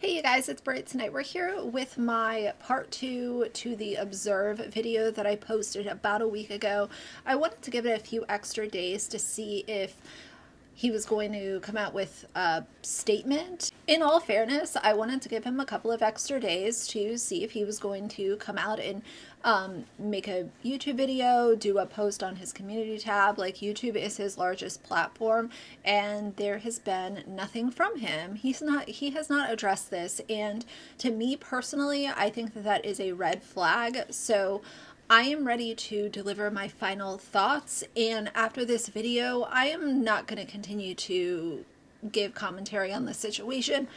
Hey you guys, it's Britt. Tonight we're here with my part 2 to the Observe video that I posted about a week ago. I wanted to give it a few extra days to see if he was going to come out with a statement. In all fairness, I wanted to give him a couple of extra days to see if he was going to come out and make a YouTube video, do a post on his community tab. Like, YouTube is his largest platform, and there has been nothing from him. He has not addressed this, and to me personally, I think that that is a red flag. So I am ready to deliver my final thoughts, and after this video, I am not going to continue to give commentary on the situation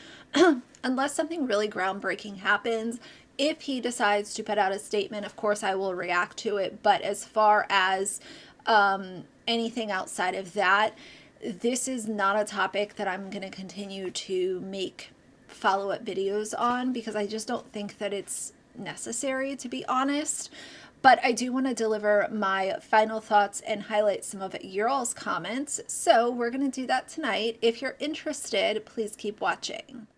unless something really groundbreaking happens. If he decides to put out a statement, of course I will react to it, but as far as anything outside of that, this is not a topic that I'm going to continue to make follow-up videos on, because I just don't think that it's necessary, to be honest. But I do want to deliver my final thoughts and highlight some of your all's comments, so we're going to do that tonight. If you're interested, please keep watching.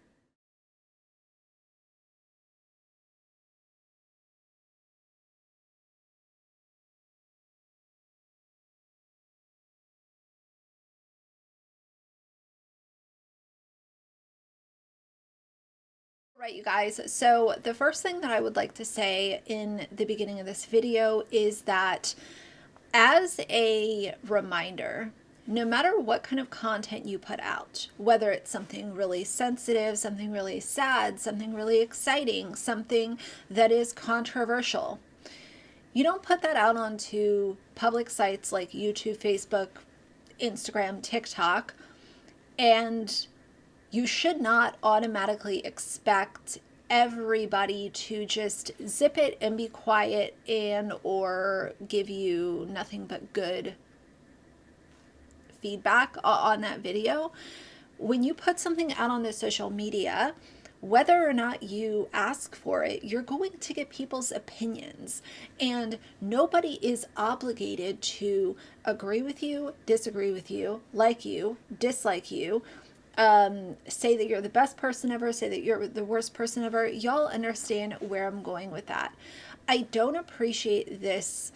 Right, you guys, so the first thing that I would like to say in the beginning of this video is that, as a reminder, no matter what kind of content you put out, whether it's something really sensitive, something really sad, something really exciting, something that is controversial, you don't put that out onto public sites like YouTube, Facebook, Instagram, TikTok, and you should not automatically expect everybody to just zip it and be quiet and or give you nothing but good feedback on that video. When you put something out on the social media, whether or not you ask for it, you're going to get people's opinions, and nobody is obligated to agree with you, disagree with you, like you, dislike you, say that you're the best person ever, say that you're the worst person ever. Y'all understand where I'm going with that. I don't appreciate this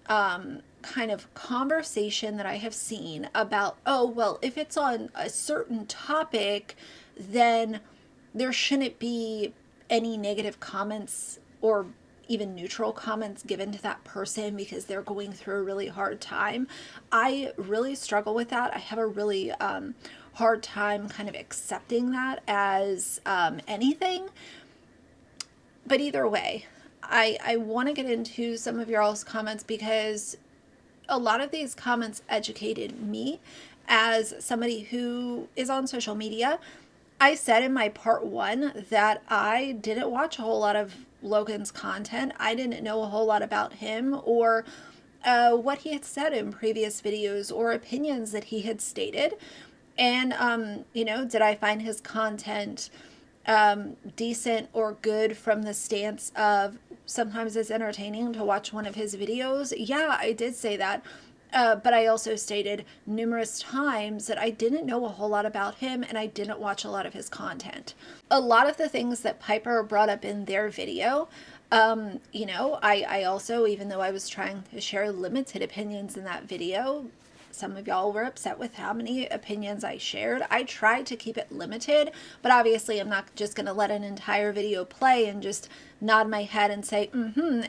kind of conversation that I have seen about, oh, well, if it's on a certain topic, then there shouldn't be any negative comments or even neutral comments given to that person because they're going through a really hard time. I really struggle with that. I have a really hard time kind of accepting that as anything. But either way, I want to get into some of y'all's comments, because a lot of these comments educated me as somebody who is on social media. I said in my part 1 that I didn't watch a whole lot of Logan's content. I didn't know a whole lot about him or what he had said in previous videos or opinions that he had stated. And, you know, did I find his content decent or good from the stance of sometimes it's entertaining to watch one of his videos? Yeah, I did say that. But I also stated numerous times that I didn't know a whole lot about him and I didn't watch a lot of his content. A lot of the things that Piper brought up in their video, you know, I also, even though I was trying to share limited opinions in that video, some of y'all were upset with how many opinions I shared. I tried to keep it limited, but obviously I'm not just going to let an entire video play and just nod my head and say,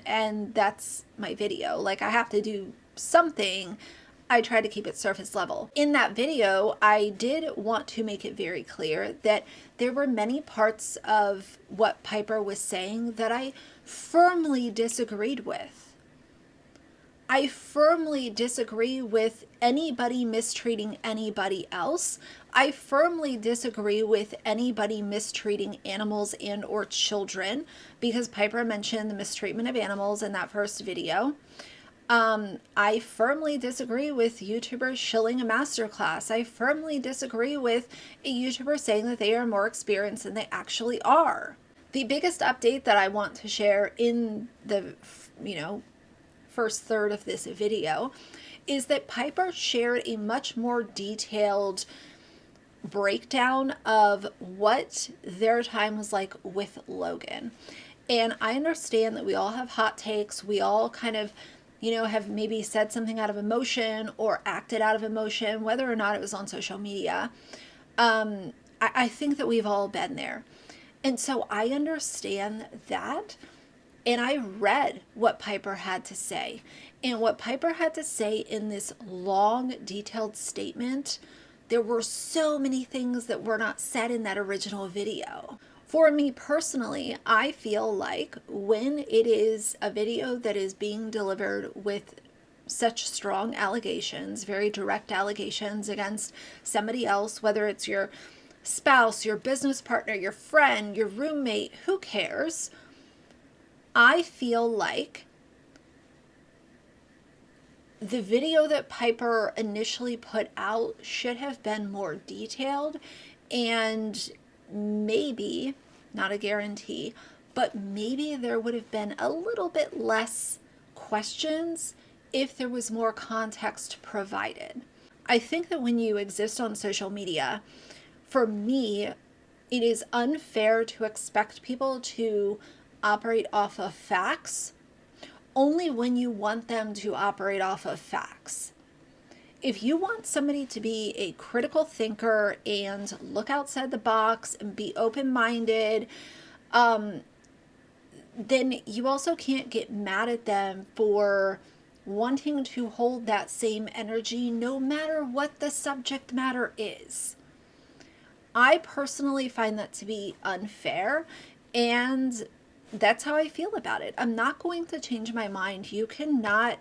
and that's my video. Like, I have to do something. I try to keep it surface level. In that video, I did want to make it very clear that there were many parts of what Piper was saying that I firmly disagreed with. I firmly disagree with anybody mistreating anybody else. I firmly disagree with anybody mistreating animals and or children, because Piper mentioned the mistreatment of animals in that first video. I firmly disagree with YouTubers shilling a masterclass. I firmly disagree with a YouTuber saying that they are more experienced than they actually are. The biggest update that I want to share in the, you know, first third of this video is that Piper shared a much more detailed breakdown of what their time was like with Logan. And I understand that we all have hot takes. We all kind of, have maybe said something out of emotion or acted out of emotion, whether or not it was on social media. I think that we've all been there. And so I understand that. And I read what Piper had to say. And what Piper had to say in this long, detailed statement, there were so many things that were not said in that original video. For me personally, I feel like when it is a video that is being delivered with such strong allegations, very direct allegations against somebody else, whether it's your spouse, your business partner, your friend, your roommate, who cares? I feel like the video that Piper initially put out should have been more detailed, and maybe, not a guarantee, but maybe there would have been a little bit less questions if there was more context provided. I think that when you exist on social media, for me, it is unfair to expect people to operate off of facts only when you want them to operate off of facts. If you want somebody to be a critical thinker and look outside the box and be open-minded, then you also can't get mad at them for wanting to hold that same energy no matter what the subject matter is. I personally find that to be unfair, and that's how I feel about it. I'm not going to change my mind. You cannot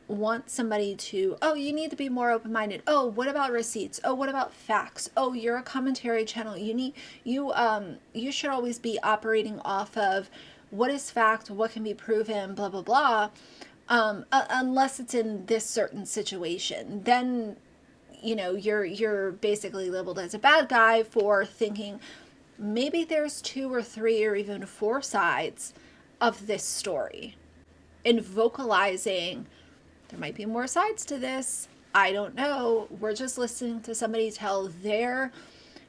want somebody to, oh, you need to be more open-minded. Oh, what about receipts? Oh, what about facts? Oh, you're a commentary channel. You should always be operating off of what is fact, what can be proven, blah, blah, blah. Unless it's in this certain situation, then you're basically labeled as a bad guy for thinking maybe there's 2 or 3 or even 4 sides of this story, and vocalizing there might be more sides to this. I don't know. We're just listening to somebody tell their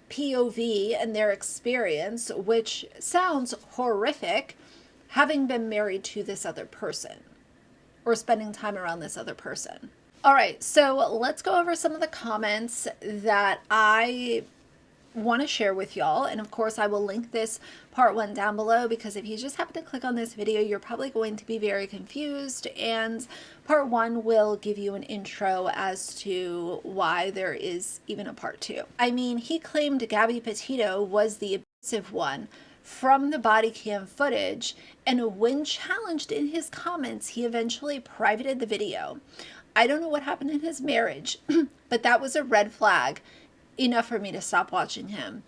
POV and their experience, which sounds horrific, having been married to this other person or spending time around this other person. All right, so let's go over some of the comments that I want to share with y'all. And of course, I will link this part 1 down below, because if you just happen to click on this video, you're probably going to be very confused. And part 1 will give you an intro as to why there is even a part 2. I mean, he claimed Gabby Petito was the abusive one from the body cam footage, and when challenged in his comments, he eventually privated the video. I don't know what happened in his marriage, but that was a red flag enough for me to stop watching him.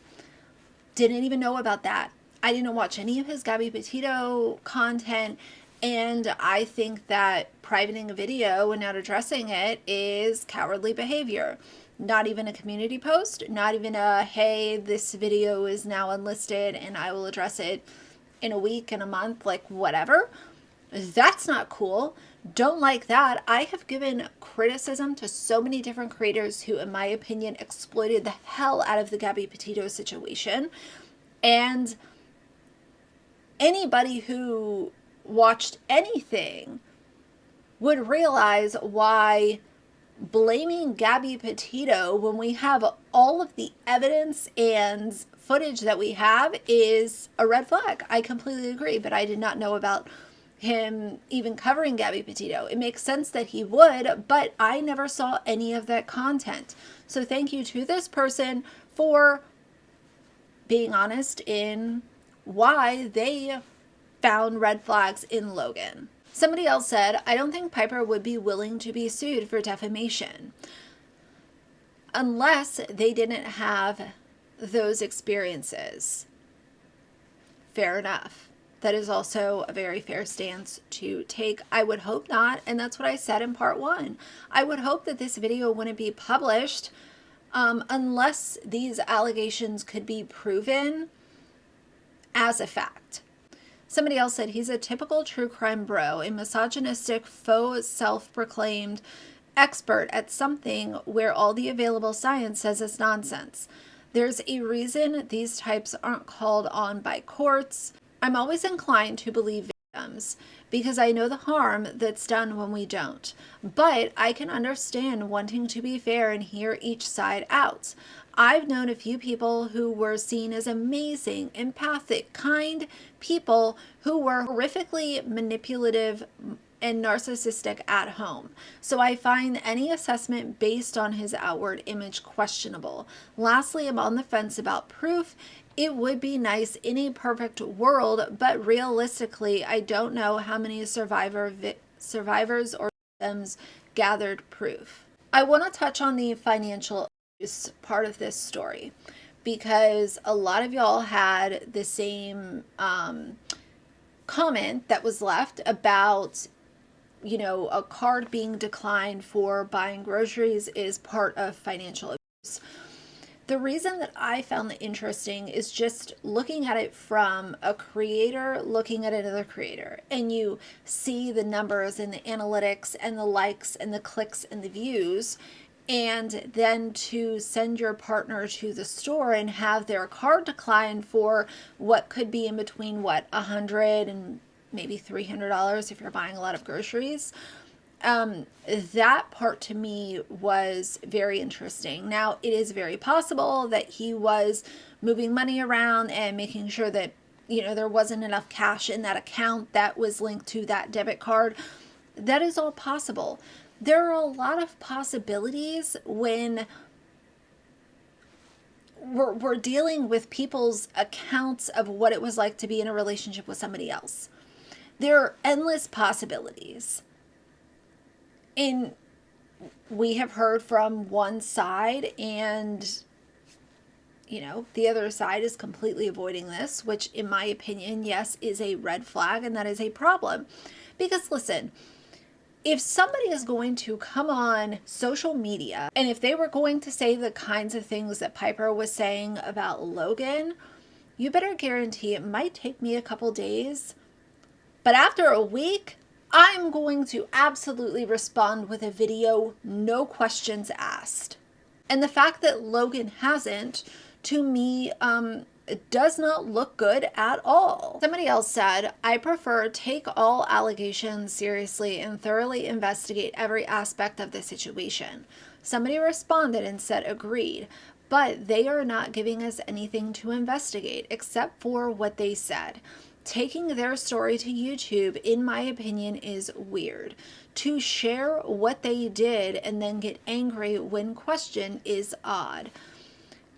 Didn't even know about that. I didn't watch any of his Gabby Petito content, and I think that privating a video and not addressing it is cowardly behavior. Not even a community post, not even a, hey, this video is now unlisted and I will address it in a week, in a month, like whatever. That's not cool. Don't like that. I have given criticism to so many different creators who, in my opinion, exploited the hell out of the Gabby Petito situation. And anybody who watched anything would realize why blaming Gabby Petito when we have all of the evidence and footage that we have is a red flag. I completely agree, but I did not know about him even covering Gabby Petito. It makes sense that he would, but I never saw any of that content. So thank you to this person for being honest in why they found red flags in Logan. Somebody else said, I don't think Piper would be willing to be sued for defamation unless they didn't have those experiences. Fair enough. That is also a very fair stance to take. I would hope not, and that's what I said in part 1. I would hope that this video wouldn't be published unless these allegations could be proven as a fact. Somebody else said he's a typical true crime bro, a misogynistic, faux self-proclaimed expert at something where all the available science says it's nonsense. There's a reason these types aren't called on by courts. I'm always inclined to believe victims because I know the harm that's done when we don't. But I can understand wanting to be fair and hear each side out. I've known a few people who were seen as amazing, empathic, kind people who were horrifically manipulative and narcissistic at home. So I find any assessment based on his outward image questionable. Lastly, I'm on the fence about proof. It would be nice in a perfect world, but realistically, I don't know how many survivors or victims gathered proof. I want to touch on the financial abuse part of this story because a lot of y'all had the same comment that was left about, you know, a card being declined for buying groceries is part of financial abuse. The reason that I found that interesting is just looking at it from a creator looking at another creator, and you see the numbers and the analytics and the likes and the clicks and the views, and then to send your partner to the store and have their card decline for what could be in between $100 and maybe $300 if you're buying a lot of groceries. That part to me was very interesting. Now, it is very possible that he was moving money around and making sure that, you know, there wasn't enough cash in that account that was linked to that debit card. That is all possible. There are a lot of possibilities when we're dealing with people's accounts of what it was like to be in a relationship with somebody else. There are endless possibilities. And we have heard from one side, and, you know, the other side is completely avoiding this, which in my opinion, yes, is a red flag, and that is a problem. Because listen, if somebody is going to come on social media, and if they were going to say the kinds of things that Piper was saying about Logan, you better guarantee it might take me a couple days, but after a week, I'm going to absolutely respond with a video, no questions asked. And the fact that Logan hasn't, to me, does not look good at all. Somebody else said, I prefer take all allegations seriously and thoroughly investigate every aspect of the situation. Somebody responded and said agreed, but they are not giving us anything to investigate except for what they said. Taking their story to YouTube, in my opinion, is weird. To share what they did and then get angry when questioned is odd.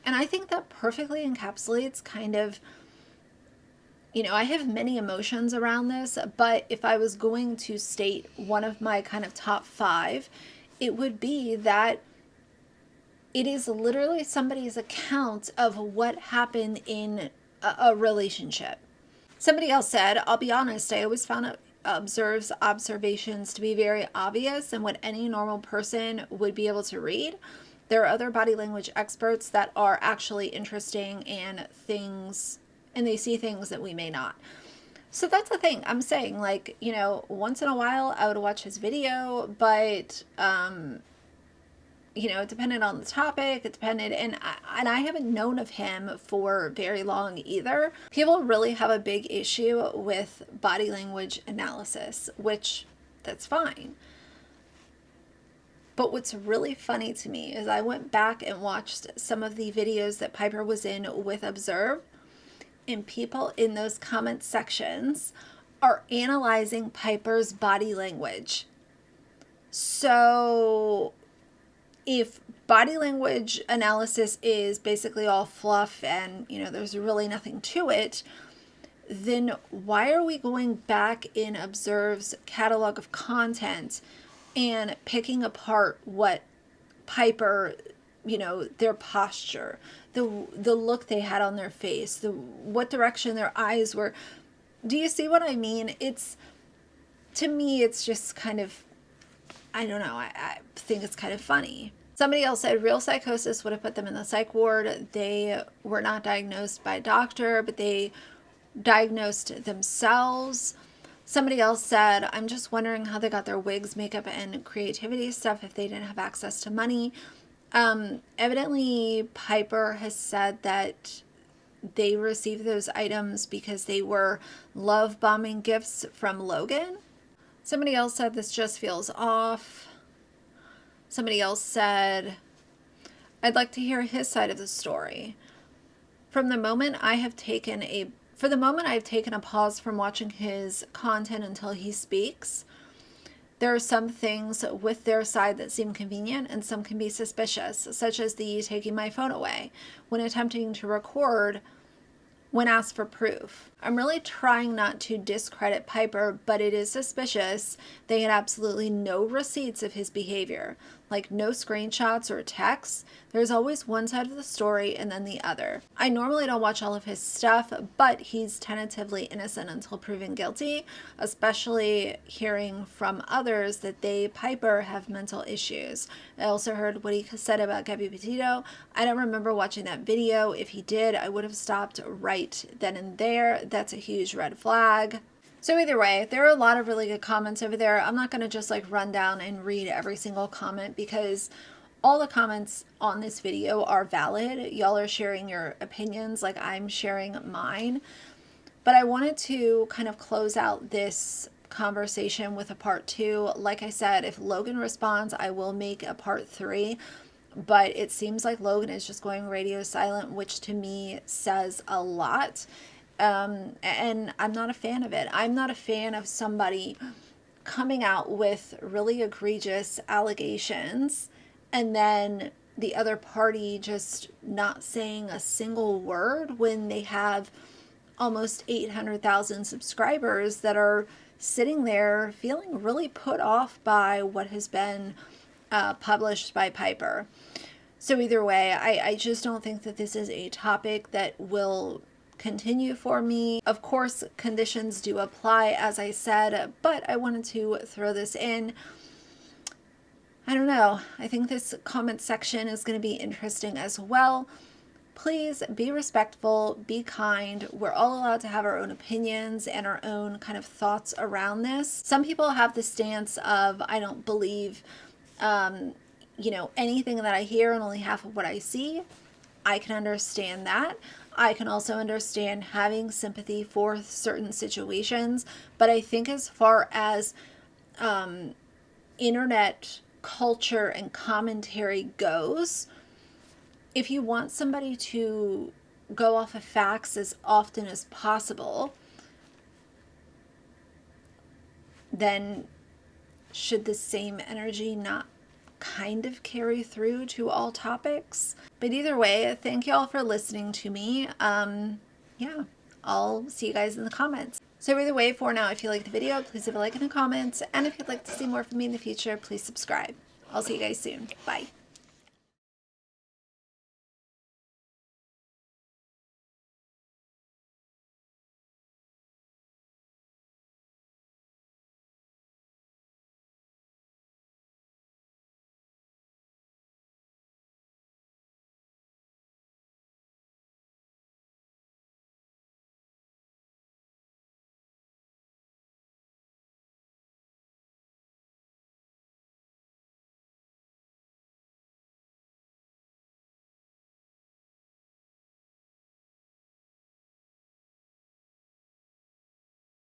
And I think that perfectly encapsulates kind of, you know, I have many emotions around this, but if I was going to state one of my kind of top 5, it would be that it is literally somebody's account of what happened in a relationship. Somebody else said, I'll be honest, I always found Observe's observations to be very obvious and what any normal person would be able to read. There are other body language experts that are actually interesting and they see things that we may not. So that's the thing I'm saying, like, you know, once in a while I would watch his video, but you know, it depended on the topic, it depended, and I haven't known of him for very long either. People really have a big issue with body language analysis, which that's fine. But what's really funny to me is I went back and watched some of the videos that Piper was in with Observe, and people in those comment sections are analyzing Piper's body language. So if body language analysis is basically all fluff and, you know, there's really nothing to it, then why are we going back in Observe's catalog of content and picking apart what Piper, you know, their posture, the look they had on their face, what direction their eyes were? Do you see what I mean? It's, to me, it's just kind of, I don't know, I think it's kind of funny. Somebody else said real psychosis would have put them in the psych ward. They were not diagnosed by a doctor, but they diagnosed themselves. Somebody else said, I'm just wondering how they got their wigs, makeup, and creativity stuff if they didn't have access to money. Evidently, Piper has said that they received those items because they were love bombing gifts from Logan. Somebody else said this just feels off. Somebody else said, I'd like to hear his side of the story. From the moment I have taken a pause from watching his content until he speaks, there are some things with their side that seem convenient and some can be suspicious, such as the taking my phone away when attempting to record when asked for proof. I'm really trying not to discredit Piper, but it is suspicious they had absolutely no receipts of his behavior, like no screenshots or texts. There's always one side of the story and then the other. I normally don't watch all of his stuff, but he's tentatively innocent until proven guilty, especially hearing from others that they, Piper, have mental issues. I also heard what he said about Gabby Petito. I don't remember watching that video. If he did, I would have stopped right then and there. That's a huge red flag. So either way, there are a lot of really good comments over there. I'm not going to just like run down and read every single comment because all the comments on this video are valid. Y'all are sharing your opinions like I'm sharing mine. But I wanted to kind of close out this conversation with a part 2. Like I said, if Logan responds, I will make a part 3. But it seems like Logan is just going radio silent, which to me says a lot. And I'm not a fan of it. I'm not a fan of somebody coming out with really egregious allegations and then the other party just not saying a single word when they have almost 800,000 subscribers that are sitting there feeling really put off by what has been published by Piper. So either way, I just don't think that this is a topic that will continue for me. Of course, conditions do apply, as I said, but I wanted to throw this in. I don't know. I think this comment section is going to be interesting as well. Please be respectful, be kind. We're all allowed to have our own opinions and our own kind of thoughts around this. Some people have the stance of, I don't believe, anything that I hear and only half of what I see. I can understand that. I can also understand having sympathy for certain situations, but I think as far as internet culture and commentary goes, if you want somebody to go off of facts as often as possible, then should the same energy not kind of carry through to all topics? But either way, thank y'all for listening to me. Yeah, I'll see you guys in the comments. So either way, for now, if you liked the video, please leave a like and a comment. And if you'd like to see more from me in the future, please subscribe. I'll see you guys soon. Bye.